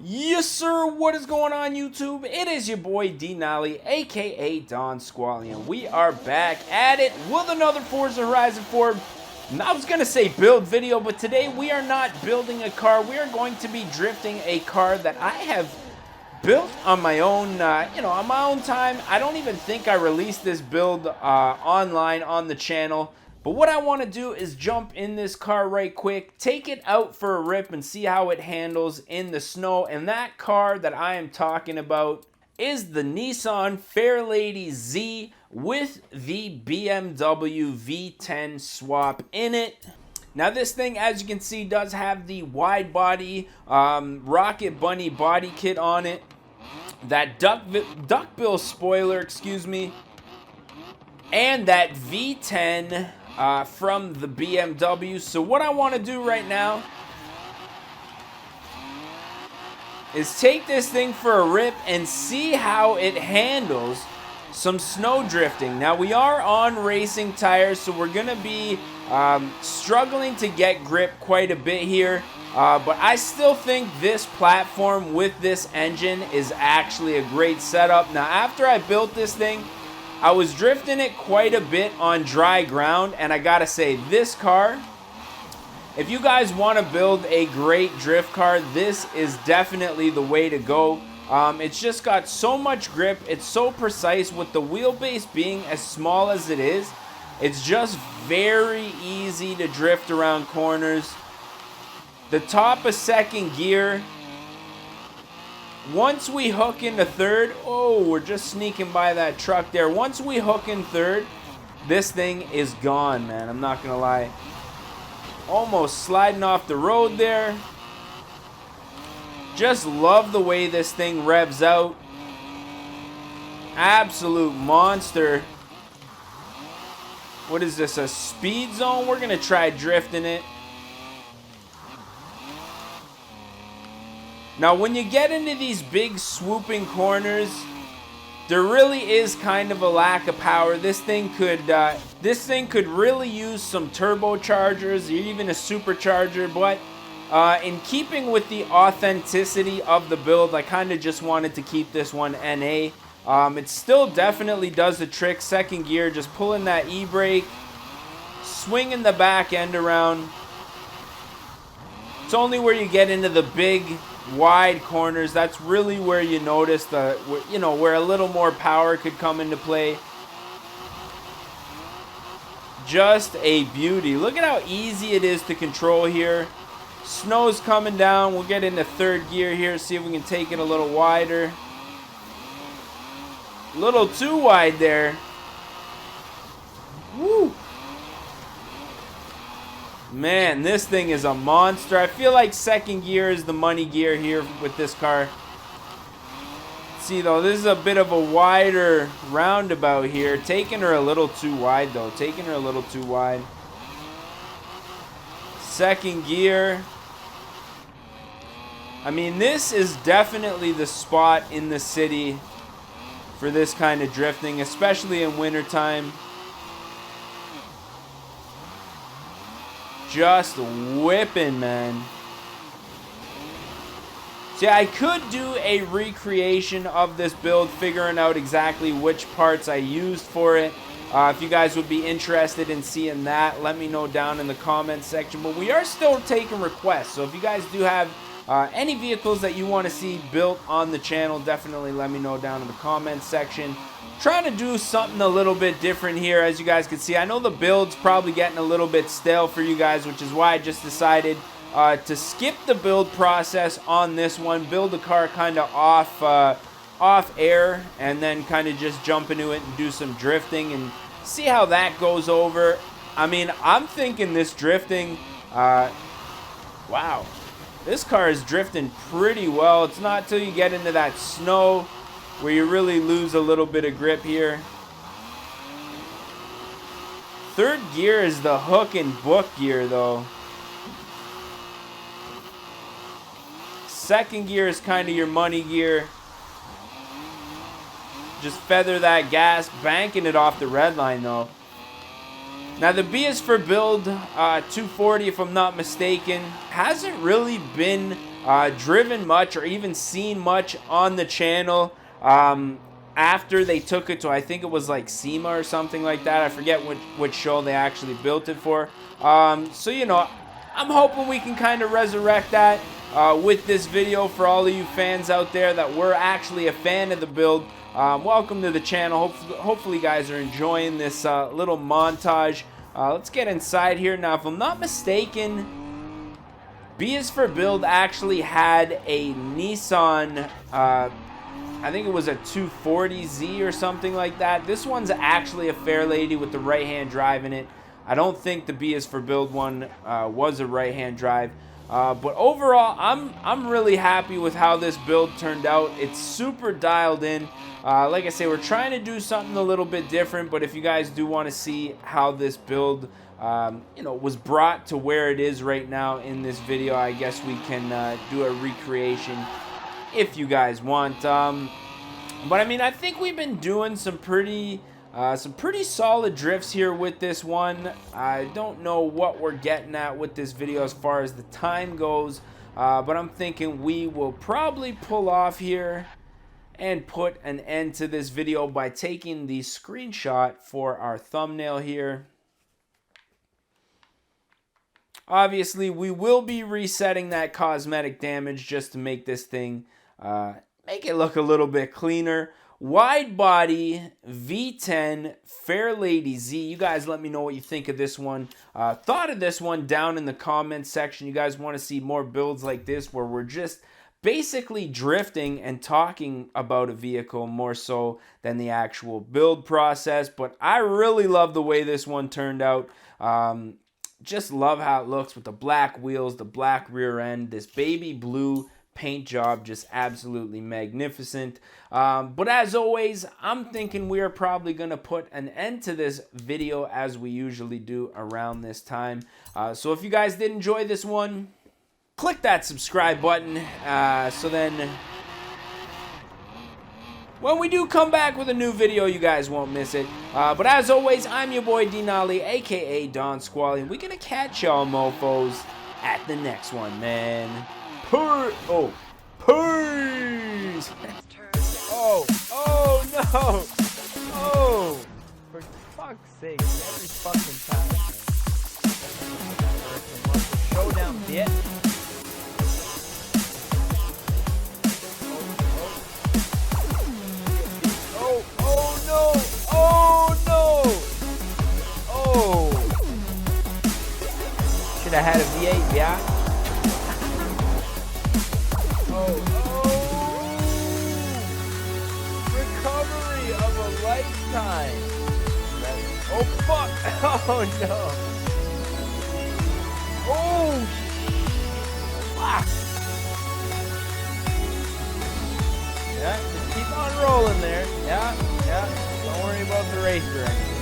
Yes, sir. What is going on, YouTube? It is your boy D Nolly, aka Don Squallion. We are back at it with another Forza Horizon 4. I was gonna say build video, but today we are not building a car. We are going to be drifting a car that I have built on my own, on my own time. I don't even think I released this build online on the channel. But what I want to do is jump in this car right quick, take it out for a rip and see how it handles in the snow. And that car that I am talking about is the Nissan Fairlady Z with the BMW V10 swap in it. Now this thing, as you can see, does have the wide body Rocket Bunny body kit on it. That duckbill spoiler, excuse me. And that V10 from the BMW. So what I want to do right now is take this thing for a rip and see how it handles some snow drifting. Now we are on racing tires, so we're gonna be struggling to get grip quite a bit here, but I still think this platform with this engine is actually a great setup. Now after I built this thing, I was drifting it quite a bit on dry ground, and I gotta say, this car, if you guys want to build a great drift car, this is definitely the way to go. It's just got so much grip, it's so precise with the wheelbase being as small as it is. It's just very easy to drift around corners. The top of second gear, once we hook into third, oh, we're just sneaking by that truck there. Once we hook in third, this thing is gone, man. I'm not gonna lie. Almost sliding off the road there. Just love the way this thing revs out. Absolute monster. What is this, a speed zone? We're gonna try drifting it. Now when you get into these big swooping corners, there really is kind of a lack of power. This thing could really use some turbochargers or even a supercharger, but in keeping with the authenticity of the build, I kind of just wanted to keep this one NA. It still definitely does the trick. Second gear, just pulling that e-brake, swinging the back end around. It's only where you get into the big wide corners that's really where you notice where a little more power could come into play. Just a beauty. Look at how easy it is to control here. Snow's coming down. We'll get into third gear here, see if we can take it a little wider. A little too wide there. Woo! Man, this thing is a monster. I feel like second gear is the money gear here with this car. See though, this is a bit of a wider roundabout here. Taking her a little too wide though. Taking her a little too wide. Second gear. I mean, this is definitely the spot in the city for this kind of drifting, especially in wintertime. Just whipping, man. See, I could do a recreation of this build, figuring out exactly which parts I used for it. If you guys would be interested in seeing that, let me know down in the comments section. But we are still taking requests, so if you guys do have any vehicles that you want to see built on the channel, definitely let me know down in the comments section. Trying to do something a little bit different here, as you guys can see. I know the build's probably getting a little bit stale for you guys, which is why I just decided to skip the build process on this one. Build the car kind of off air, and then kind of just jump into it and do some drifting and see how that goes over. I mean, I'm thinking this drifting, wow, this car is drifting pretty well. It's not till you get into that snow where you really lose a little bit of grip here. Third gear is the hook and book gear though. Second gear is kind of your money gear. Just feather that gas, banking it off the red line though. Now the B is for build 240 if I'm not mistaken. Hasn't really been driven much or even seen much on the channel after they took it to, I think it was like SEMA or something like that. I forget which show they actually built it for. So, you know, I'm hoping we can kind of resurrect that with this video for all of you fans out there that were actually a fan of the build. Welcome to the channel. Hopefully you guys are enjoying this little montage. Let's get inside here. Now, if I'm not mistaken, B is for Build actually had a Nissan, I think it was a 240Z or something like that. This one's actually a Fairlady with the right-hand drive in it. I don't think the B is for Build one was a right-hand drive. But overall, I'm really happy with how this build turned out. It's super dialed in. Like I say, we're trying to do something a little bit different, but if you guys do want to see how this build you know, was brought to where it is right now in this video, I guess we can do a recreation if you guys want. But I mean, I think we've been doing some pretty solid drifts here with this one. I don't know what we're getting at with this video as far as the time goes, but I'm thinking we will probably pull off here and put an end to this video by taking the screenshot for our thumbnail here. Obviously, we will be resetting that cosmetic damage just to make this thing make it look a little bit cleaner. Wide body V10 Fairlady Z. You guys let me know what you think of this one. Thought of this one down in the comments section. You guys want to see more builds like this where we're just basically drifting and talking about a vehicle more so than the actual build process. But I really love the way this one turned out. Just love how it looks with the black wheels, the black rear end, this baby blue paint job, just absolutely magnificent. But as always, I'm thinking we are probably going to put an end to this video as we usually do around this time. So if you guys did enjoy this one, click that subscribe button so then when we do come back with a new video, you guys won't miss it. But as always, I'm your boy D-Nolly, aka Don Squally. We're gonna catch y'all mofos at the next one, man. Peace. Oh no. Oh, for fuck's sake, every fucking time. Showdown, bitch. I had a V8, yeah. Recovery of a lifetime. Oh fuck! Oh no! Oh fuck! Yeah, just keep on rolling there. Yeah. Don't worry about the race direction.